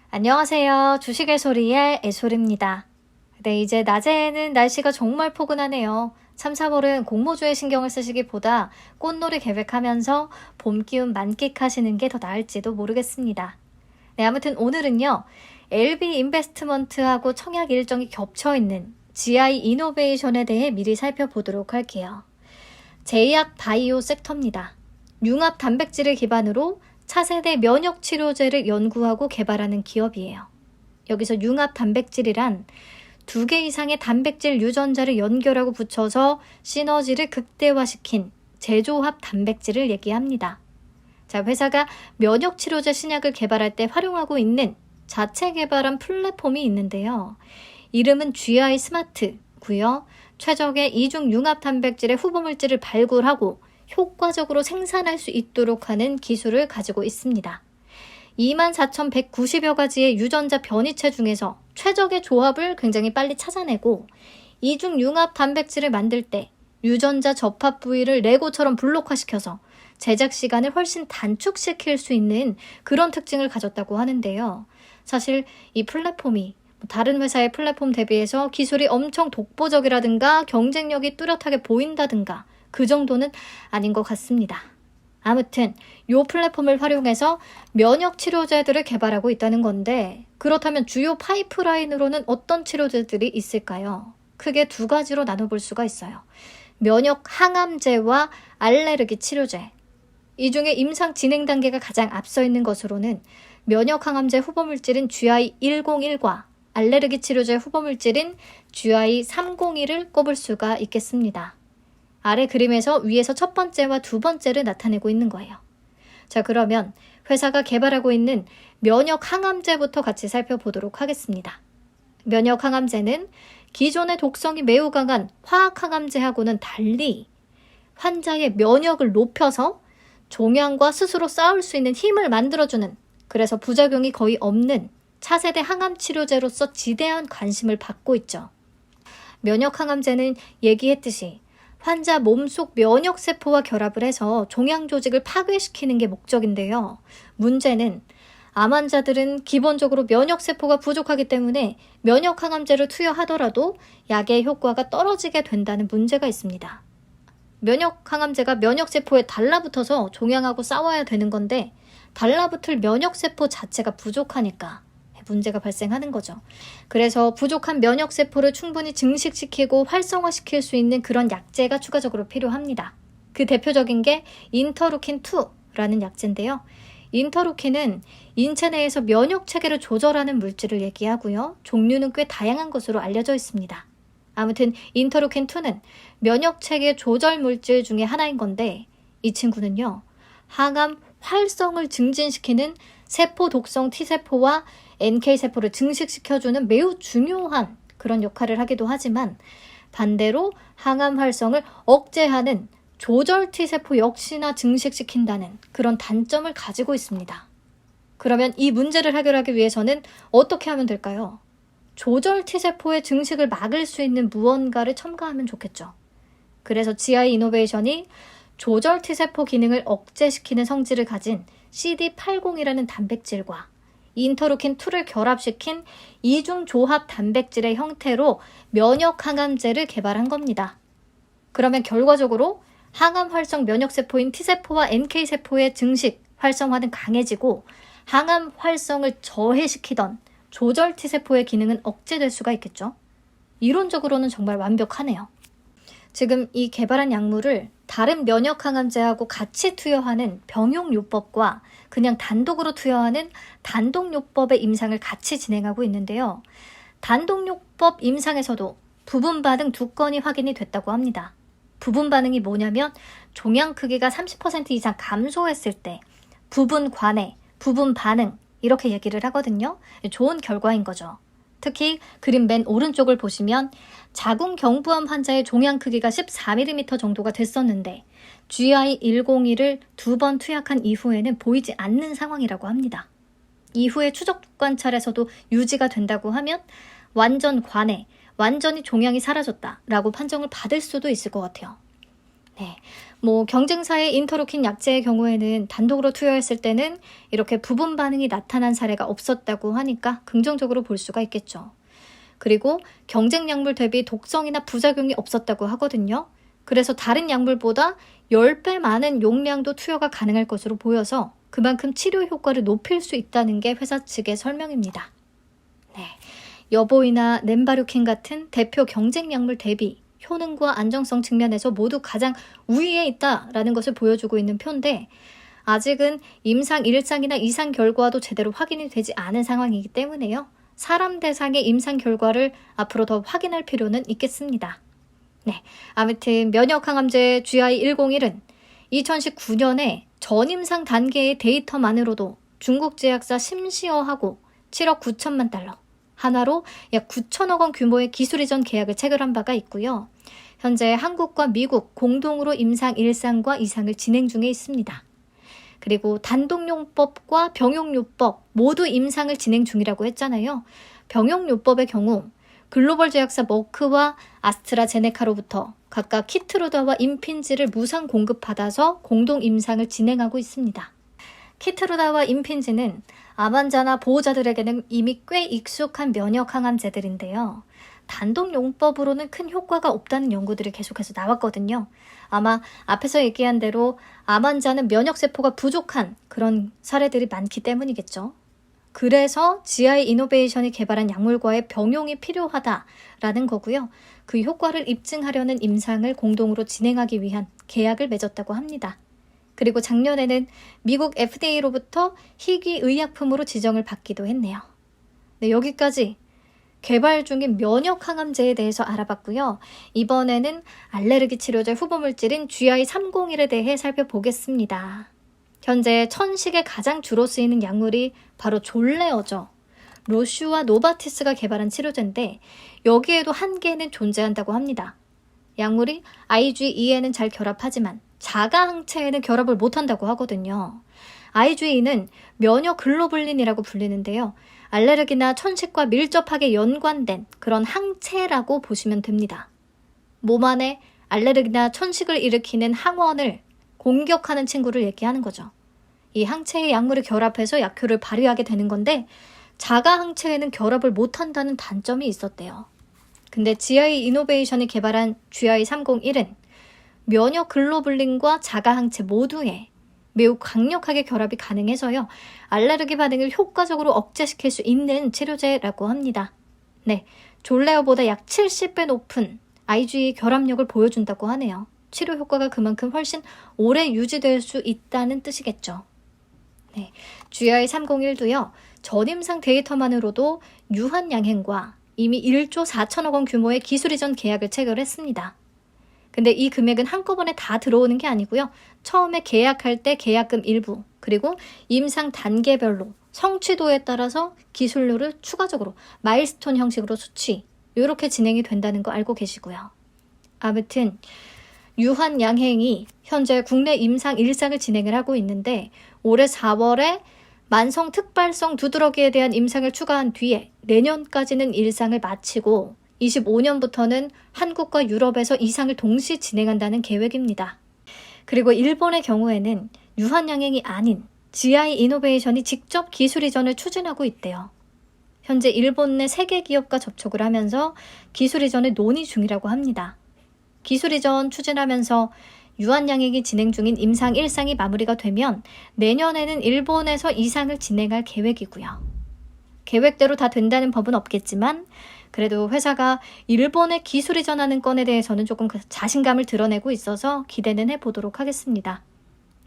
안녕하세요. 주식의 소리의 애솔입니다. 네, 이제 낮에는 날씨가 정말 포근하네요. 3, 4월은 공모주에 신경을 쓰시기보다 꽃놀이 계획하면서 봄 기운 만끽하시는 게 더 나을지도 모르겠습니다. 네, 아무튼 오늘은요. LB 인베스트먼트하고 청약 일정이 겹쳐있는 GI 이노베이션에 대해 미리 살펴보도록 할게요. 제약 바이오 섹터입니다. 융합 단백질을 기반으로 차세대 면역 치료제를 연구하고 개발하는 기업이에요. 여기서 융합 단백질이란 2개 이상의 단백질 유전자를 연결하고 붙여서 시너지를 극대화시킨 제조합 단백질을 얘기합니다. 자, 회사가 면역 치료제 신약을 개발할 때 활용하고 있는 자체 개발한 플랫폼이 있는데요. 이름은 GI 스마트고요. 최적의 이중 융합 단백질의 후보물질을 발굴하고 효과적으로 생산할 수 있도록 하는 기술을 가지고 있습니다. 24,190여 가지의 유전자 변이체 중에서 최적의 조합을 굉장히 빨리 찾아내고 이중 융합 단백질을 만들 때 유전자 접합 부위를 레고처럼 블록화시켜서 제작 시간을 훨씬 단축시킬 수 있는 그런 특징을 가졌다고 하는데요. 사실 이 플랫폼이 다른 회사의 플랫폼 대비해서 기술이 엄청 독보적이라든가 경쟁력이 뚜렷하게 보인다든가 그 정도는 아닌 것 같습니다. 아무튼 이 플랫폼을 활용해서 면역 치료제들을 개발하고 있다는 건데 그렇다면 주요 파이프라인으로는 어떤 치료제들이 있을까요? 크게 2가지로 나눠볼 수가 있어요. 면역 항암제와 알레르기 치료제. 이 중에 임상 진행 단계가 가장 앞서 있는 것으로는 면역 항암제 후보물질인 GI101과 알레르기 치료제 후보물질인 GI301을 꼽을 수가 있겠습니다. 아래 그림에서 위에서 첫 번째와 두 번째를 나타내고 있는 거예요. 자, 그러면 회사가 개발하고 있는 면역 항암제부터 같이 살펴보도록 하겠습니다. 면역 항암제는 기존의 독성이 매우 강한 화학 항암제하고는 달리 환자의 면역을 높여서 종양과 스스로 싸울 수 있는 힘을 만들어주는, 그래서 부작용이 거의 없는 차세대 항암 치료제로서 지대한 관심을 받고 있죠. 면역 항암제는 얘기했듯이 환자 몸속 면역세포와 결합을 해서 종양 조직을 파괴시키는 게 목적인데요. 문제는 암 환자들은 기본적으로 면역세포가 부족하기 때문에 면역 항암제를 투여하더라도 약의 효과가 떨어지게 된다는 문제가 있습니다. 면역 항암제가 면역세포에 달라붙어서 종양하고 싸워야 되는 건데 달라붙을 면역세포 자체가 부족하니까 문제가 발생하는 거죠. 그래서 부족한 면역세포를 충분히 증식시키고 활성화시킬 수 있는 그런 약제가 추가적으로 필요합니다. 그 대표적인 게 인터루킨2라는 약제인데요. 인터루킨은 인체 내에서 면역체계를 조절하는 물질을 얘기하고요. 종류는 꽤 다양한 것으로 알려져 있습니다. 아무튼 인터루킨2는 면역체계 조절 물질 중에 하나인 건데 이 친구는요. 항암 활성을 증진시키는 세포 독성 T세포와 NK세포를 증식시켜주는 매우 중요한 그런 역할을 하기도 하지만 반대로 항암 활성을 억제하는 조절 T세포 역시나 증식시킨다는 그런 단점을 가지고 있습니다. 그러면 이 문제를 해결하기 위해서는 어떻게 하면 될까요? 조절 T세포의 증식을 막을 수 있는 무언가를 첨가하면 좋겠죠. 그래서 GI 이노베이션이 조절 T세포 기능을 억제시키는 성질을 가진 CD80이라는 단백질과 인터루킨2를 결합시킨 이중 조합 단백질의 형태로 면역 항암제를 개발한 겁니다. 그러면 결과적으로 항암 활성 면역세포인 T세포와 NK세포의 증식, 활성화는 강해지고 항암 활성을 저해시키던 조절 T세포의 기능은 억제될 수가 있겠죠. 이론적으로는 정말 완벽하네요. 지금 이 개발한 약물을 다른 면역 항암제하고 같이 투여하는 병용요법과 그냥 단독으로 투여하는 단독요법의 임상을 같이 진행하고 있는데요. 단독요법 임상에서도 부분 반응 2건이 확인이 됐다고 합니다. 부분 반응이 뭐냐면 종양 크기가 30% 이상 감소했을 때 부분 관해, 부분 반응 이렇게 얘기를 하거든요. 좋은 결과인 거죠. 특히 그림 맨 오른쪽을 보시면 자궁경부암 환자의 종양 크기가 14mm 정도가 됐었는데 GI101을 2번 투약한 이후에는 보이지 않는 상황이라고 합니다. 이후에 추적 관찰에서도 유지가 된다고 하면 완전 관해, 완전히 종양이 사라졌다라고 판정을 받을 수도 있을 것 같아요. 네. 경쟁사의 인터루킨 약제의 경우에는 단독으로 투여했을 때는 이렇게 부분 반응이 나타난 사례가 없었다고 하니까 긍정적으로 볼 수가 있겠죠. 그리고 경쟁 약물 대비 독성이나 부작용이 없었다고 하거든요. 그래서 다른 약물보다 10배 많은 용량도 투여가 가능할 것으로 보여서 그만큼 치료 효과를 높일 수 있다는 게 회사 측의 설명입니다. 네. 여보이나 렘바류킨 같은 대표 경쟁 약물 대비 효능과 안정성 측면에서 모두 가장 우위에 있다라는 것을 보여주고 있는 표인데 아직은 임상 1상이나 2상 결과도 제대로 확인이 되지 않은 상황이기 때문에요. 사람 대상의 임상 결과를 앞으로 더 확인할 필요는 있겠습니다. 네, 아무튼 면역항암제 GI101은 2019년에 전임상 단계의 데이터만으로도 중국 제약사 심시어하고 7억 9천만 달러, 한화로 약 9천억 원 규모의 기술 이전 계약을 체결한 바가 있고요. 현재 한국과 미국 공동으로 임상 1상과 2상을 진행 중에 있습니다. 그리고 단독용법과 병용요법 모두 임상을 진행 중이라고 했잖아요. 병용요법의 경우 글로벌 제약사 머크와 아스트라제네카로부터 각각 키트루다와 임핀지를 무상 공급받아서 공동 임상을 진행하고 있습니다. 키트루다와 임핀지는 암 환자나 보호자들에게는 이미 꽤 익숙한 면역 항암제들인데요. 단독 용법으로는 큰 효과가 없다는 연구들이 계속해서 나왔거든요. 아마 앞에서 얘기한 대로 암 환자는 면역세포가 부족한 그런 사례들이 많기 때문이겠죠. 그래서 GI 이노베이션이 개발한 약물과의 병용이 필요하다라는 거고요. 그 효과를 입증하려는 임상을 공동으로 진행하기 위한 계약을 맺었다고 합니다. 그리고 작년에는 미국 FDA로부터 희귀 의약품으로 지정을 받기도 했네요. 네, 여기까지 개발 중인 면역 항암제에 대해서 알아봤고요. 이번에는 알레르기 치료제 후보물질인 GI301에 대해 살펴보겠습니다. 현재 천식에 가장 주로 쓰이는 약물이 바로 졸레어죠. 로슈와 노바티스가 개발한 치료제인데 여기에도 한계는 존재한다고 합니다. 약물이 IgE에는 잘 결합하지만 자가 항체에는 결합을 못한다고 하거든요. IgE는 면역 글로불린이라고 불리는데요. 알레르기나 천식과 밀접하게 연관된 그런 항체라고 보시면 됩니다. 몸 안에 알레르기나 천식을 일으키는 항원을 공격하는 친구를 얘기하는 거죠. 이 항체의 약물을 결합해서 약효를 발휘하게 되는 건데 자가 항체에는 결합을 못한다는 단점이 있었대요. 근데 GI 이노베이션이 개발한 GI301은 면역 글로불린과 자가 항체 모두에 매우 강력하게 결합이 가능해서요. 알레르기 반응을 효과적으로 억제시킬 수 있는 치료제라고 합니다. 네, 졸레어보다 약 70배 높은 IgE 결합력을 보여준다고 하네요. 치료 효과가 그만큼 훨씬 오래 유지될 수 있다는 뜻이겠죠. 네, GI301도요. 전임상 데이터만으로도 유한양행과 이미 1조 4천억 원 규모의 기술 이전 계약을 체결했습니다. 근데 이 금액은 한꺼번에 다 들어오는 게 아니고요. 처음에 계약할 때 계약금 일부, 그리고 임상 단계별로 성취도에 따라서 기술료를 추가적으로 마일스톤 형식으로 수취, 이렇게 진행이 된다는 거 알고 계시고요. 아무튼 유한양행이 현재 국내 임상 1상을 진행을 하고 있는데 올해 4월에 만성 특발성 두드러기에 대한 임상을 추가한 뒤에 내년까지는 1상을 마치고 25년부터는 한국과 유럽에서 2상을 동시 진행한다는 계획입니다. 그리고 일본의 경우에는 유한양행이 아닌 GI 이노베이션이 직접 기술 이전을 추진하고 있대요. 현재 일본 내 3개 기업과 접촉을 하면서 기술 이전을 논의 중이라고 합니다. 기술 이전 추진하면서 유한양행이 진행 중인 임상 1상이 마무리가 되면 내년에는 일본에서 2상을 진행할 계획이고요. 계획대로 다 된다는 법은 없겠지만 그래도 회사가 일본에 기술 이전하는 건에 대해서는 조금 자신감을 드러내고 있어서 기대는 해보도록 하겠습니다.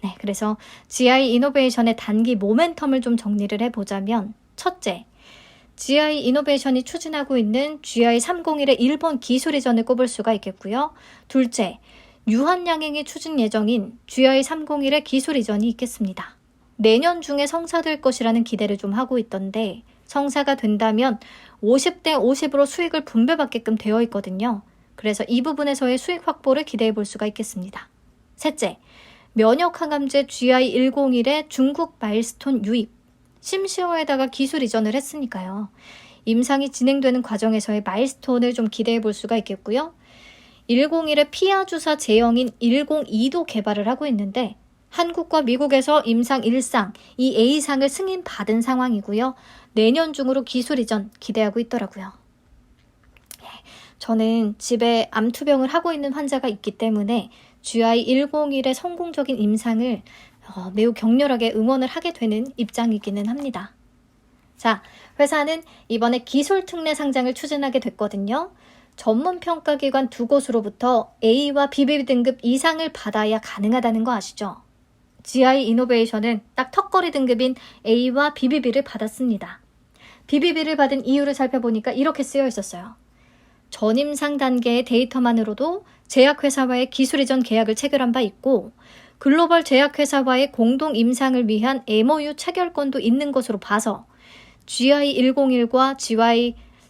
네, 그래서 GI 이노베이션의 단기 모멘텀을 좀 정리를 해보자면 첫째, GI 이노베이션이 추진하고 있는 GI301의 일본 기술 이전을 꼽을 수가 있겠고요. 둘째, 유한양행이 추진 예정인 GI301의 기술 이전이 있겠습니다. 내년 중에 성사될 것이라는 기대를 좀 하고 있던데 성사가 된다면 50대 50으로 수익을 분배받게끔 되어 있거든요. 그래서 이 부분에서의 수익 확보를 기대해 볼 수가 있겠습니다. 셋째, 면역항암제 GI101의 중국 마일스톤 유입, 심시어에다가 기술 이전을 했으니까요. 임상이 진행되는 과정에서의 마일스톤을 좀 기대해 볼 수가 있겠고요. 101의 피하 주사 제형인 102도 개발을 하고 있는데 한국과 미국에서 임상 1상, 이 A상을 승인받은 상황이고요. 내년 중으로 기술 이전 기대하고 있더라고요. 저는 집에 암투병을 하고 있는 환자가 있기 때문에 GI101의 성공적인 임상을 매우 격렬하게 응원을 하게 되는 입장이기는 합니다. 자, 회사는 이번에 기술 특례 상장을 추진하게 됐거든요. 전문 평가기관 두 곳으로부터 A와 BBB 등급 이상을 받아야 가능하다는 거 아시죠? GI 이노베이션은 딱 턱걸이 등급인 A와 BBB를 받았습니다. BBB를 받은 이유를 살펴보니까 이렇게 쓰여 있었어요. 전임상 단계의 데이터만으로도 제약회사와의 기술 이전 계약을 체결한 바 있고 글로벌 제약회사와의 공동 임상을 위한 MOU 체결권도 있는 것으로 봐서 GI101과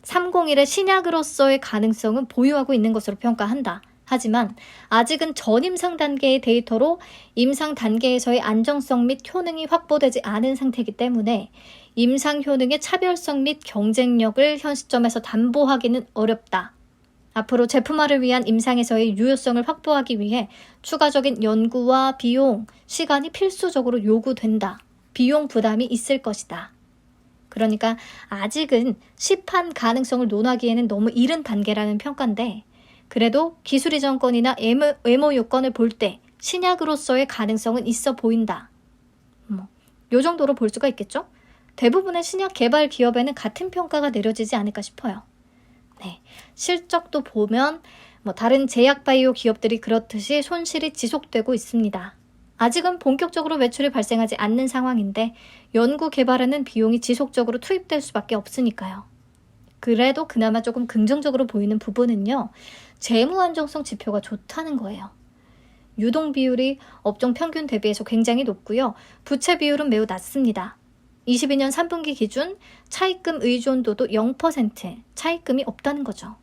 GI301의 신약으로서의 가능성은 보유하고 있는 것으로 평가한다. 하지만 아직은 전임상 단계의 데이터로 임상 단계에서의 안정성 및 효능이 확보되지 않은 상태이기 때문에 임상 효능의 차별성 및 경쟁력을 현 시점에서 담보하기는 어렵다. 앞으로 제품화를 위한 임상에서의 유효성을 확보하기 위해 추가적인 연구와 비용, 시간이 필수적으로 요구된다. 비용 부담이 있을 것이다. 그러니까 아직은 시판 가능성을 논하기에는 너무 이른 단계라는 평가인데 그래도 기술 이전권이나 MOU권을 볼 때 신약으로서의 가능성은 있어 보인다. 요 정도로 볼 수가 있겠죠? 대부분의 신약 개발 기업에는 같은 평가가 내려지지 않을까 싶어요. 네, 실적도 보면 다른 제약 바이오 기업들이 그렇듯이 손실이 지속되고 있습니다. 아직은 본격적으로 매출이 발생하지 않는 상황인데 연구 개발하는 비용이 지속적으로 투입될 수밖에 없으니까요. 그래도 그나마 조금 긍정적으로 보이는 부분은요. 재무 안정성 지표가 좋다는 거예요. 유동 비율이 업종 평균 대비해서 굉장히 높고요. 부채 비율은 매우 낮습니다. 22년 3분기 기준 차입금 의존도도 0% 차입금이 없다는 거죠.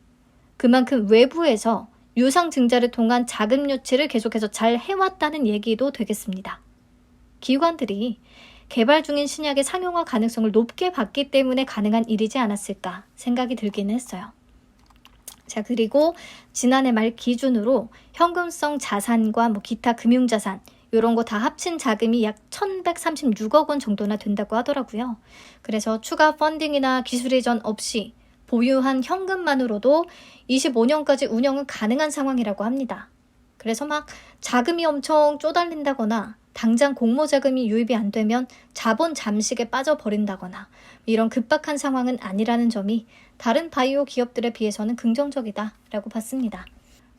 그만큼 외부에서 유상 증자를 통한 자금 유치를 계속해서 잘 해왔다는 얘기도 되겠습니다. 기관들이 개발 중인 신약의 상용화 가능성을 높게 봤기 때문에 가능한 일이지 않았을까 생각이 들기는 했어요. 자, 그리고 지난해 말 기준으로 현금성 자산과 기타 금융자산 이런 거 다 합친 자금이 약 1,136억 원 정도나 된다고 하더라고요. 그래서 추가 펀딩이나 기술 이전 없이 보유한 현금만으로도 25년까지 운영은 가능한 상황이라고 합니다. 그래서 자금이 엄청 쪼달린다거나 당장 공모 자금이 유입이 안 되면 자본 잠식에 빠져버린다거나 이런 급박한 상황은 아니라는 점이 다른 바이오 기업들에 비해서는 긍정적이다라고 봤습니다.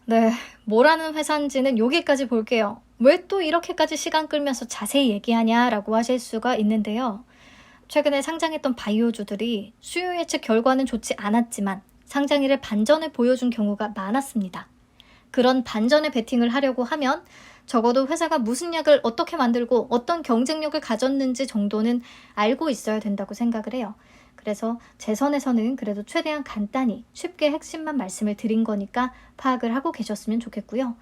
네, 뭐라는 회사인지는 여기까지 볼게요. 왜 또 이렇게까지 시간 끌면서 자세히 얘기하냐라고 하실 수가 있는데요. 최근에 상장했던 바이오주들이 수요 예측 결과는 좋지 않았지만 상장일에 반전을 보여준 경우가 많았습니다. 그런 반전에 베팅을 하려고 하면 적어도 회사가 무슨 약을 어떻게 만들고 어떤 경쟁력을 가졌는지 정도는 알고 있어야 된다고 생각을 해요. 그래서 제 선에서는 그래도 최대한 간단히 쉽게 핵심만 말씀을 드린 거니까 파악을 하고 계셨으면 좋겠고요.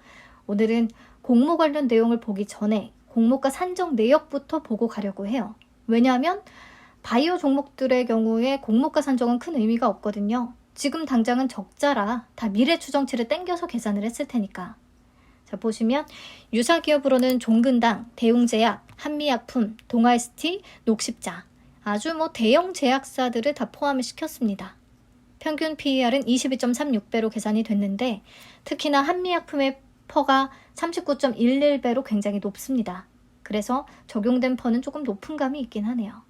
오늘은 공모 관련 내용을 보기 전에 공모가 산정 내역부터 보고 가려고 해요. 왜냐하면 바이오 종목들의 경우에 공모가 산정은 큰 의미가 없거든요. 지금 당장은 적자라 다 미래 추정치를 땡겨서 계산을 했을 테니까. 자, 보시면 유사기업으로는 종근당, 대웅제약, 한미약품, 동아ST, 녹십자 아주 대형 제약사들을 다 포함을 시켰습니다. 평균 PER은 22.36배로 계산이 됐는데 특히나 한미약품의 퍼가 39.11배로 굉장히 높습니다. 그래서 적용된 퍼는 조금 높은 감이 있긴 하네요.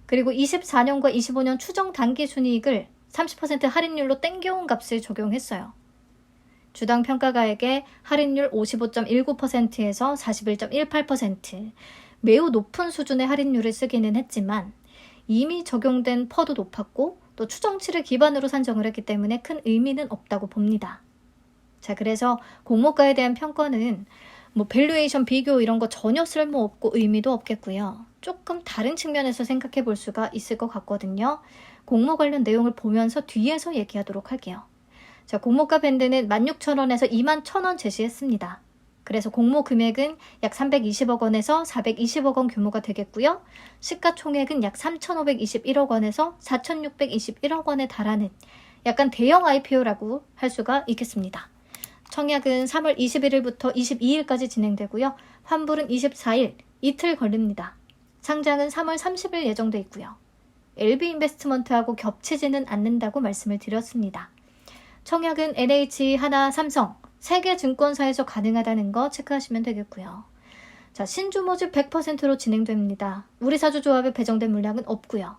그리고 24년과 25년 추정 단기순이익을 30% 할인율로 땡겨온 값을 적용했어요. 주당 평가가액의 할인율 55.19%에서 41.18% 매우 높은 수준의 할인율을 쓰기는 했지만 이미 적용된 퍼도 높았고 또 추정치를 기반으로 산정을 했기 때문에 큰 의미는 없다고 봅니다. 자, 그래서 공모가에 대한 평가는 밸류에이션 비교 이런 거 전혀 쓸모없고 의미도 없겠고요. 조금 다른 측면에서 생각해 볼 수가 있을 것 같거든요. 공모 관련 내용을 보면서 뒤에서 얘기하도록 할게요. 자, 공모가 밴드는 16,000원에서 21,000원 제시했습니다. 그래서 공모 금액은 약 320억 원에서 420억 원 규모가 되겠고요. 시가총액은 약 3,521억 원에서 4,621억 원에 달하는 약간 대형 IPO라고 할 수가 있겠습니다. 청약은 3월 21일부터 22일까지 진행되고요. 환불은 24일, 이틀 걸립니다. 상장은 3월 30일 예정돼 있고요. LB인베스트먼트하고 겹치지는 않는다고 말씀을 드렸습니다. 청약은 NH, 하나, 삼성, 3개 증권사에서 가능하다는 거 체크하시면 되겠고요. 자, 신주 모집 100%로 진행됩니다. 우리사주조합에 배정된 물량은 없고요.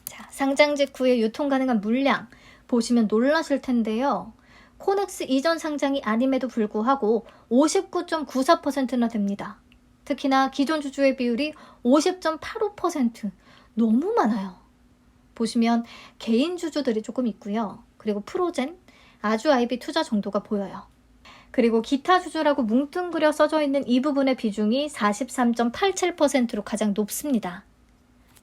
자, 상장 직후에 유통 가능한 물량 보시면 놀라실 텐데요. 코넥스 이전 상장이 아님에도 불구하고 59.94%나 됩니다. 특히나 기존 주주의 비율이 50.85%, 너무 많아요. 보시면 개인 주주들이 조금 있고요. 그리고 프로젠, 아주아이비 투자 정도가 보여요. 그리고 기타 주주라고 뭉뚱그려 써져 있는 이 부분의 비중이 43.87%로 가장 높습니다.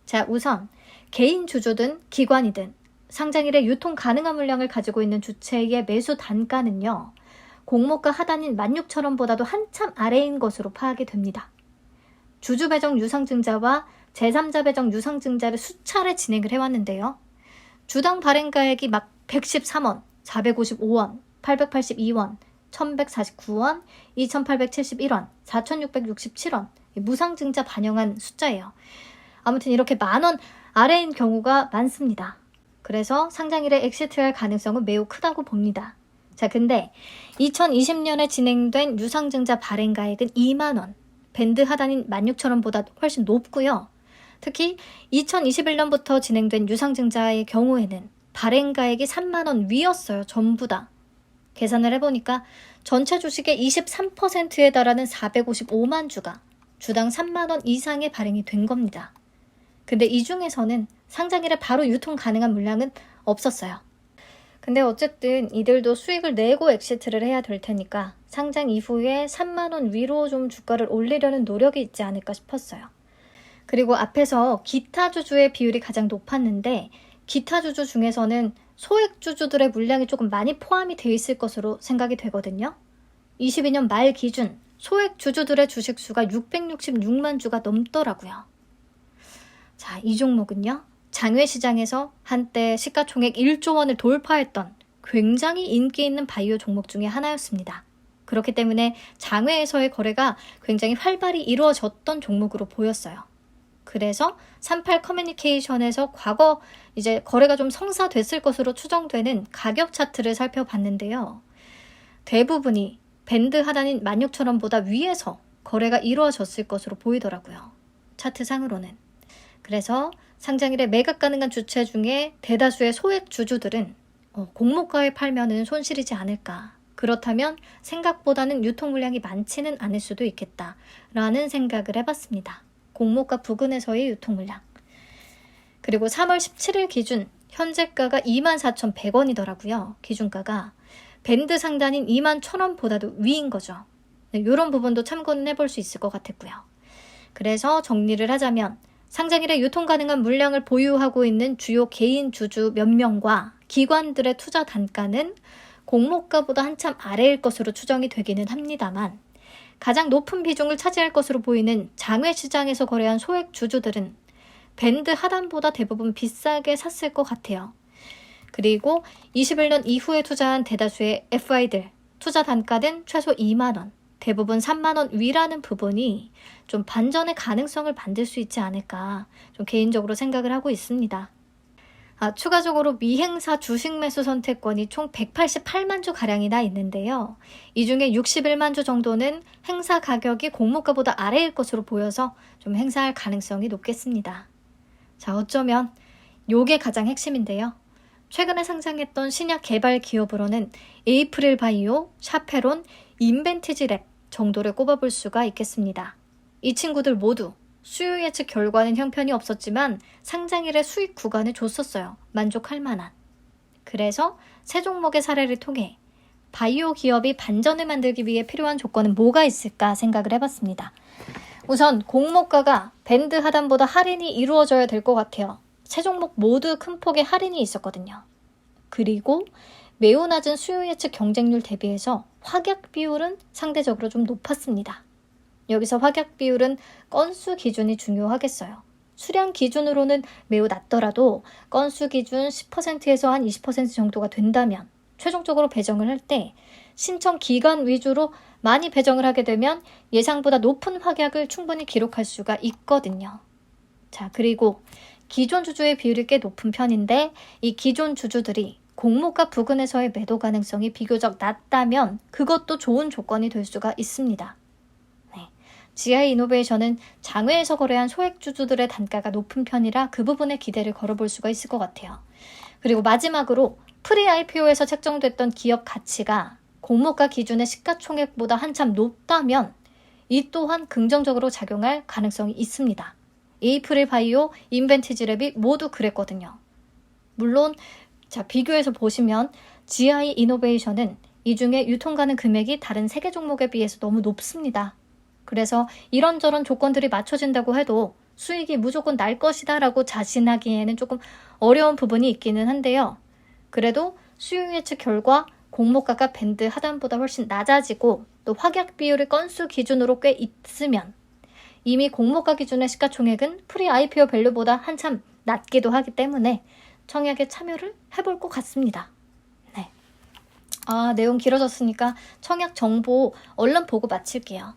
자, 우선 개인 주주든 기관이든 상장일에 유통 가능한 물량을 가지고 있는 주체의 매수 단가는요, 공모가 하단인 16,000원보다도 한참 아래인 것으로 파악이 됩니다. 주주 배정 유상증자와 제3자 배정 유상증자를 수차례 진행을 해왔는데요. 주당 발행가액이 막 113원, 455원, 882원, 1149원, 2871원, 4667원 무상증자 반영한 숫자예요. 아무튼 이렇게 만원 아래인 경우가 많습니다. 그래서 상장일에 엑시트할 가능성은 매우 크다고 봅니다. 자, 근데 2020년에 진행된 유상증자 발행가액은 2만원, 밴드 하단인 16,000원보다 훨씬 높고요. 특히 2021년부터 진행된 유상증자의 경우에는 발행가액이 3만원 위였어요. 전부 다. 계산을 해보니까 전체 주식의 23%에 달하는 455만 주가 주당 3만원 이상의 발행이 된 겁니다. 근데 이 중에서는 상장일에 바로 유통 가능한 물량은 없었어요. 근데 어쨌든 이들도 수익을 내고 엑시트를 해야 될 테니까 상장 이후에 3만원 위로 좀 주가를 올리려는 노력이 있지 않을까 싶었어요. 그리고 앞에서 기타 주주의 비율이 가장 높았는데 기타 주주 중에서는 소액 주주들의 물량이 조금 많이 포함이 되어 있을 것으로 생각이 되거든요. 22년 말 기준 소액 주주들의 주식 수가 666만 주가 넘더라고요. 자, 이 종목은요, 장외시장에서 한때 시가총액 1조 원을 돌파했던 굉장히 인기 있는 바이오 종목 중에 하나였습니다. 그렇기 때문에 장외에서의 거래가 굉장히 활발히 이루어졌던 종목으로 보였어요. 그래서 38 커뮤니케이션에서 과거 이제 거래가 좀 성사됐을 것으로 추정되는 가격 차트를 살펴봤는데요. 대부분이 밴드 하단인 16,000원보다 위에서 거래가 이루어졌을 것으로 보이더라고요. 차트상으로는. 그래서 상장일에 매각 가능한 주체 중에 대다수의 소액 주주들은 공모가에 팔면은 손실이지 않을까. 그렇다면 생각보다는 유통 물량이 많지는 않을 수도 있겠다라는 생각을 해봤습니다. 공모가 부근에서의 유통 물량. 그리고 3월 17일 기준 현재가가 24,100원이더라고요. 기준가가 밴드 상단인 21,000원보다도 위인 거죠. 네, 이런 부분도 참고는 해볼 수 있을 것 같았고요. 그래서 정리를 하자면 상장일에 유통 가능한 물량을 보유하고 있는 주요 개인 주주 몇 명과 기관들의 투자 단가는 공모가보다 한참 아래일 것으로 추정이 되기는 합니다만 가장 높은 비중을 차지할 것으로 보이는 장외시장에서 거래한 소액 주주들은 밴드 하단보다 대부분 비싸게 샀을 것 같아요. 그리고 21년 이후에 투자한 대다수의 FI들 투자 단가는 최소 2만원, 대부분 3만원 위라는 부분이 좀 반전의 가능성을 만들 수 있지 않을까 좀 개인적으로 생각을 하고 있습니다. 추가적으로 미행사 주식 매수 선택권이 총 188만 주 가량이나 있는데요. 이 중에 61만 주 정도는 행사 가격이 공모가보다 아래일 것으로 보여서 좀 행사할 가능성이 높겠습니다. 자, 어쩌면 요게 가장 핵심인데요. 최근에 상장했던 신약 개발 기업으로는 에이프릴 바이오, 샤페론, 인벤티지랩 정도를 꼽아볼 수가 있겠습니다. 이 친구들 모두 수요 예측 결과는 형편이 없었지만 상장일의 수익 구간을 줬었어요. 만족할 만한. 그래서 세 종목의 사례를 통해 바이오 기업이 반전을 만들기 위해 필요한 조건은 뭐가 있을까 생각을 해봤습니다. 우선 공모가가 밴드 하단보다 할인이 이루어져야 될 것 같아요. 세 종목 모두 큰 폭의 할인이 있었거든요. 그리고 매우 낮은 수요 예측 경쟁률 대비해서 확약 비율은 상대적으로 좀 높았습니다. 여기서 확약 비율은 건수 기준이 중요하겠어요. 수량 기준으로는 매우 낮더라도 건수 기준 10%에서 한 20% 정도가 된다면 최종적으로 배정을 할 때 신청 기간 위주로 많이 배정을 하게 되면 예상보다 높은 확약을 충분히 기록할 수가 있거든요. 자, 그리고 기존 주주의 비율이 꽤 높은 편인데 이 기존 주주들이 공모가 부근에서의 매도 가능성이 비교적 낮다면 그것도 좋은 조건이 될 수가 있습니다. 네. GI 이노베이션은 장외에서 거래한 소액 주주들의 단가가 높은 편이라 그 부분에 기대를 걸어볼 수가 있을 것 같아요. 그리고 마지막으로 프리-IPO에서 책정됐던 기업 가치가 공모가 기준의 시가총액보다 한참 높다면 이 또한 긍정적으로 작용할 가능성이 있습니다. 에이프릴 바이오, 인벤티지랩이 모두 그랬거든요. 물론 자, 비교해서 보시면 GI 이노베이션은 이 중에 유통가능 금액이 다른 3개 종목에 비해서 너무 높습니다. 그래서 이런저런 조건들이 맞춰진다고 해도 수익이 무조건 날 것이다 라고 자신하기에는 조금 어려운 부분이 있기는 한데요. 그래도 수요 예측 결과 공모가가 밴드 하단보다 훨씬 낮아지고 또 확약 비율을 건수 기준으로 꽤 있으면 이미 공모가 기준의 시가총액은 프리 IPO 밸류보다 한참 낮기도 하기 때문에 청약에 참여를 해볼 것 같습니다. 네. 내용 길어졌으니까 청약 정보 얼른 보고 마칠게요.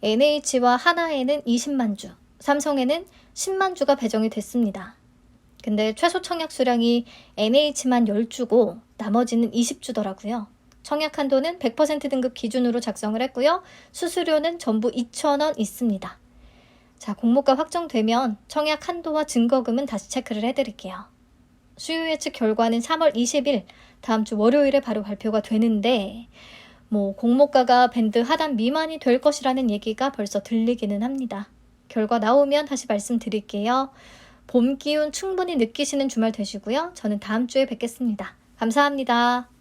NH와 하나에는 20만 주, 삼성에는 10만 주가 배정이 됐습니다. 근데 최소 청약 수량이 NH만 10주고 나머지는 20주더라고요. 청약 한도는 100% 등급 기준으로 작성을 했고요. 수수료는 전부 2,000원 있습니다. 자, 공모가 확정되면 청약 한도와 증거금은 다시 체크를 해드릴게요. 수요 예측 결과는 3월 20일 다음 주 월요일에 바로 발표가 되는데 공모가가 밴드 하단 미만이 될 것이라는 얘기가 벌써 들리기는 합니다. 결과 나오면 다시 말씀드릴게요. 봄 기운 충분히 느끼시는 주말 되시고요. 저는 다음 주에 뵙겠습니다. 감사합니다.